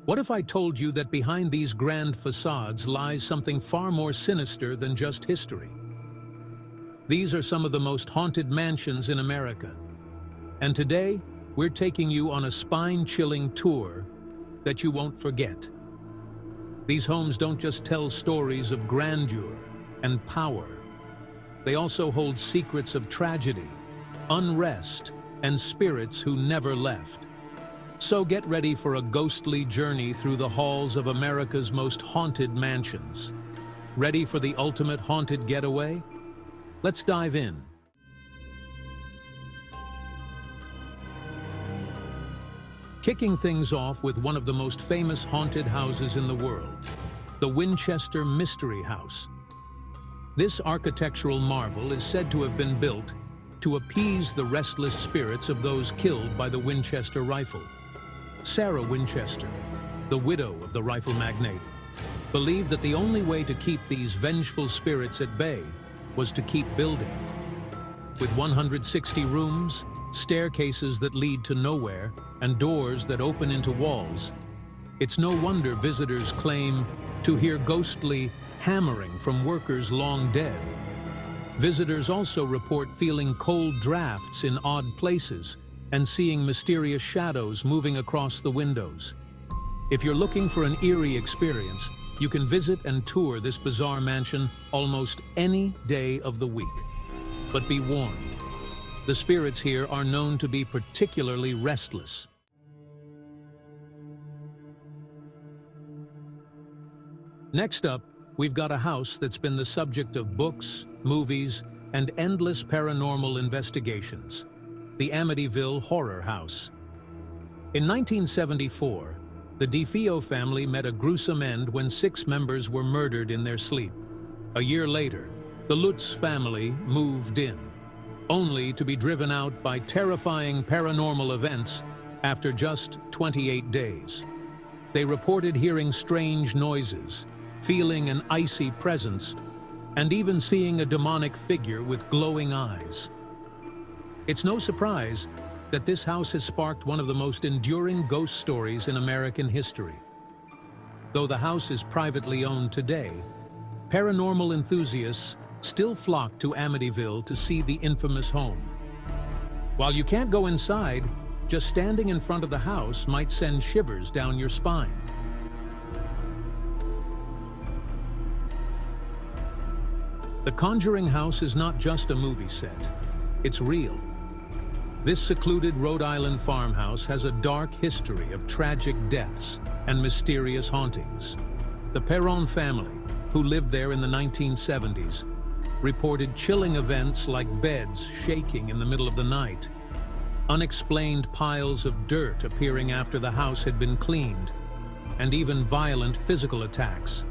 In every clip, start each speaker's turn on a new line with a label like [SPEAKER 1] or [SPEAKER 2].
[SPEAKER 1] What if I told you that behind these grand facades lies something far more sinister than just history? These are some of the most haunted mansions in America. And today, we're taking you on a spine-chilling tour that you won't forget. These homes don't just tell stories of grandeur and power. They also hold secrets of tragedy, unrest, and spirits who never left. So get ready for a ghostly journey through the halls of America's most haunted mansions. Ready for the ultimate haunted getaway? Let's dive in. Kicking things off with one of the most famous haunted houses in the world, the Winchester Mystery House. This architectural marvel is said to have been built to appease the restless spirits of those killed by the Winchester rifle. Sarah Winchester, the widow of the rifle magnate, believed that the only way to keep these vengeful spirits at bay was to keep building. With 160 rooms, staircases that lead to nowhere, and doors that open into walls, it's no wonder visitors claim to hear ghostly hammering from workers long dead. Visitors also report feeling cold drafts in odd places and seeing mysterious shadows moving across the windows. If you're looking for an eerie experience, you can visit and tour this bizarre mansion almost any day of the week. But be warned, the spirits here are known to be particularly restless. Next up, we've got a house that's been the subject of books, movies, and endless paranormal investigations. The Amityville Horror House. In 1974, the DeFeo family met a gruesome end when 6 members were murdered in their sleep. A year later, the Lutz family moved in, only to be driven out by terrifying paranormal events after just 28 days. They reported hearing strange noises, feeling an icy presence, and even seeing a demonic figure with glowing eyes. It's no surprise that this house has sparked one of the most enduring ghost stories in American history. Though the house is privately owned today, paranormal enthusiasts still flock to Amityville to see the infamous home. While you can't go inside, just standing in front of the house might send shivers down your spine. The Conjuring House is not just a movie set, it's real. This secluded Rhode Island farmhouse has a dark history of tragic deaths and mysterious hauntings. The Perron family, who lived there in the 1970s, reported chilling events like beds shaking in the middle of the night, unexplained piles of dirt appearing after the house had been cleaned, and even violent physical attacks.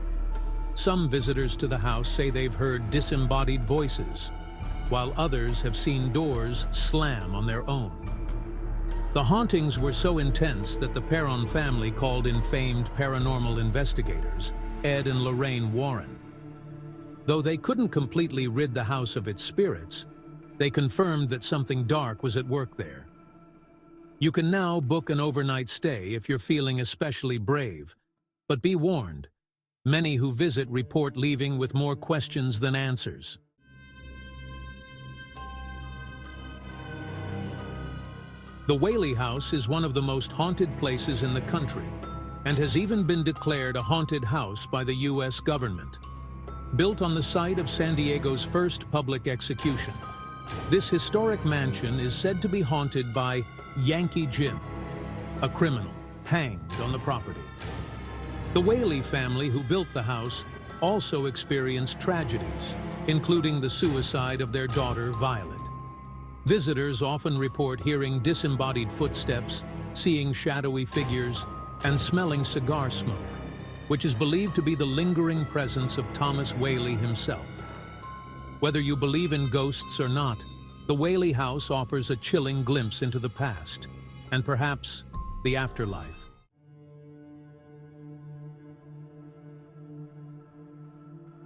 [SPEAKER 1] Some visitors to the house say they've heard disembodied voices, while others have seen doors slam on their own. The hauntings were so intense that the Perron family called in famed paranormal investigators, Ed and Lorraine Warren. Though they couldn't completely rid the house of its spirits, they confirmed that something dark was at work there. You can now book an overnight stay if you're feeling especially brave, but be warned, many who visit report leaving with more questions than answers. The Whaley House is one of the most haunted places in the country and has even been declared a haunted house by the U.S. government. Built on the site of San Diego's first public execution, this historic mansion is said to be haunted by Yankee Jim, a criminal hanged on the property. The Whaley family who built the house also experienced tragedies, including the suicide of their daughter Violet. Visitors often report hearing disembodied footsteps, seeing shadowy figures, and smelling cigar smoke, which is believed to be the lingering presence of Thomas Whaley himself. Whether you believe in ghosts or not, the Whaley House offers a chilling glimpse into the past, and perhaps the afterlife.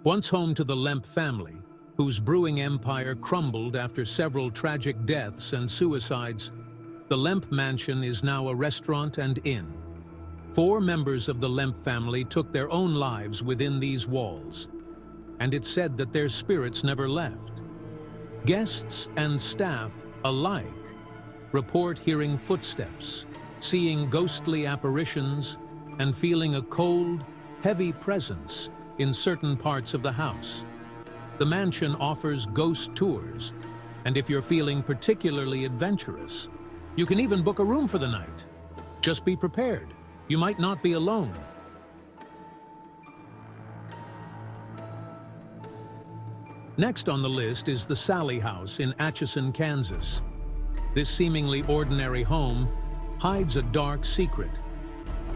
[SPEAKER 1] Once home to the Lemp family, whose brewing empire crumbled after several tragic deaths and suicides, the Lemp Mansion is now a restaurant and inn. 4 members of the Lemp family took their own lives within these walls, and it's said that their spirits never left. Guests and staff alike report hearing footsteps, seeing ghostly apparitions, and feeling a cold, heavy presence in certain parts of the house. The mansion offers ghost tours, and if you're feeling particularly adventurous, you can even book a room for the night. Just be prepared. You might not be alone. Next on the list is the Sallie House in Atchison, Kansas. This seemingly ordinary home hides a dark secret: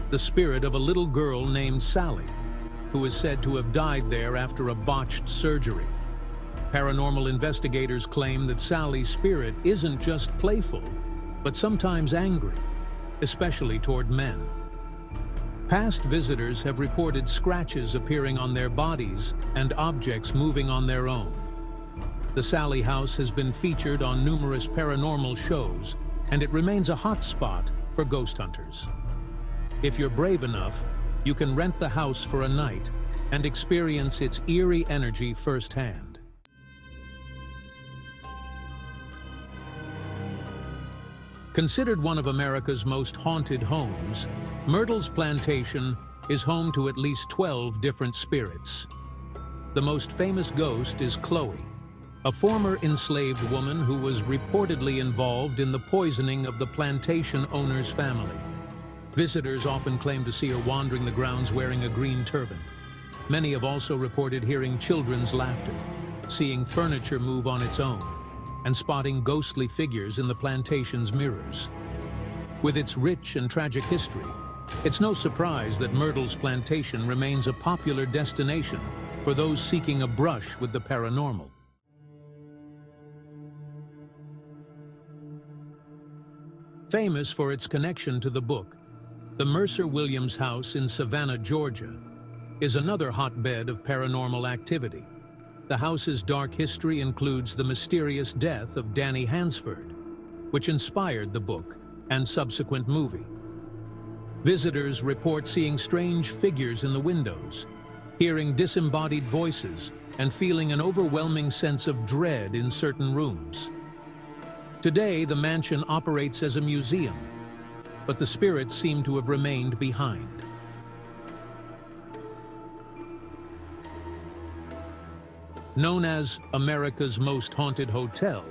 [SPEAKER 1] the spirit of a little girl named Sallie, who is said to have died there after a botched surgery. Paranormal investigators claim that Sallie's spirit isn't just playful, but sometimes angry, especially toward men. Past visitors have reported scratches appearing on their bodies and objects moving on their own. The Sallie House has been featured on numerous paranormal shows, and it remains a hot spot for ghost hunters. If you're brave enough, you can rent the house for a night and experience its eerie energy firsthand. Considered one of America's most haunted homes, Myrtles Plantation is home to at least 12 different spirits. The most famous ghost is Chloe, a former enslaved woman who was reportedly involved in the poisoning of the plantation owner's family. Visitors often claim to see her wandering the grounds wearing a green turban. Many have also reported hearing children's laughter, seeing furniture move on its own, and spotting ghostly figures in the plantation's mirrors. With its rich and tragic history, it's no surprise that Myrtles Plantation remains a popular destination for those seeking a brush with the paranormal. Famous for its connection to the book, the Mercer-Williams House in Savannah, Georgia, is another hotbed of paranormal activity. The house's dark history includes the mysterious death of Danny Hansford, which inspired the book and subsequent movie. Visitors report seeing strange figures in the windows, hearing disembodied voices, and feeling an overwhelming sense of dread in certain rooms. Today, the mansion operates as a museum, but the spirits seem to have remained behind. Known as America's most haunted hotel,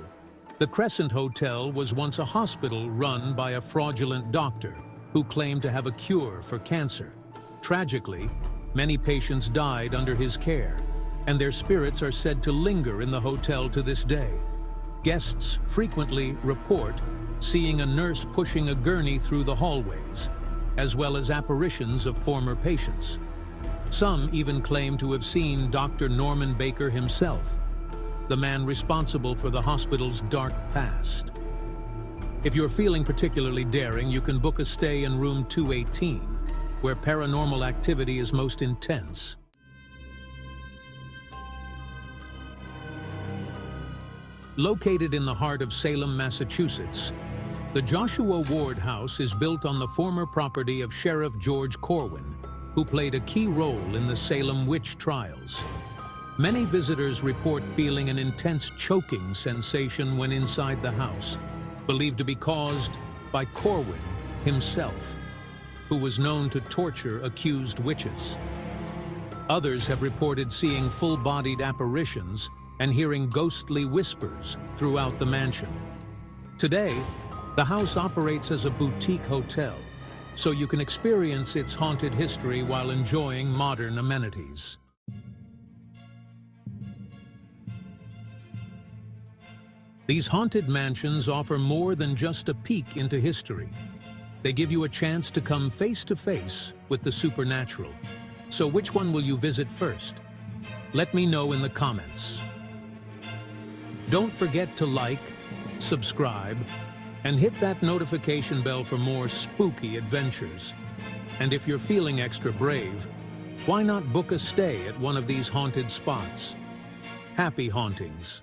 [SPEAKER 1] the Crescent Hotel was once a hospital run by a fraudulent doctor who claimed to have a cure for cancer. Tragically, many patients died under his care, and their spirits are said to linger in the hotel to this day. Guests frequently report seeing a nurse pushing a gurney through the hallways, as well as apparitions of former patients. Some even claim to have seen Dr. Norman Baker himself, the man responsible for the hospital's dark past. If you're feeling particularly daring, you can book a stay in room 218, where paranormal activity is most intense. Located in the heart of Salem, Massachusetts, the Joshua Ward House is built on the former property of Sheriff George Corwin, who played a key role in the Salem witch trials. Many visitors report feeling an intense choking sensation when inside the house, believed to be caused by Corwin himself, who was known to torture accused witches. Others have reported seeing full-bodied apparitions and hearing ghostly whispers throughout the mansion. Today, the house operates as a boutique hotel, so you can experience its haunted history while enjoying modern amenities. These haunted mansions offer more than just a peek into history. They give you a chance to come face to face with the supernatural. So which one will you visit first? Let me know in the comments. Don't forget to like, subscribe, and hit that notification bell for more spooky adventures. And if you're feeling extra brave, why not book a stay at one of these haunted spots? Happy hauntings!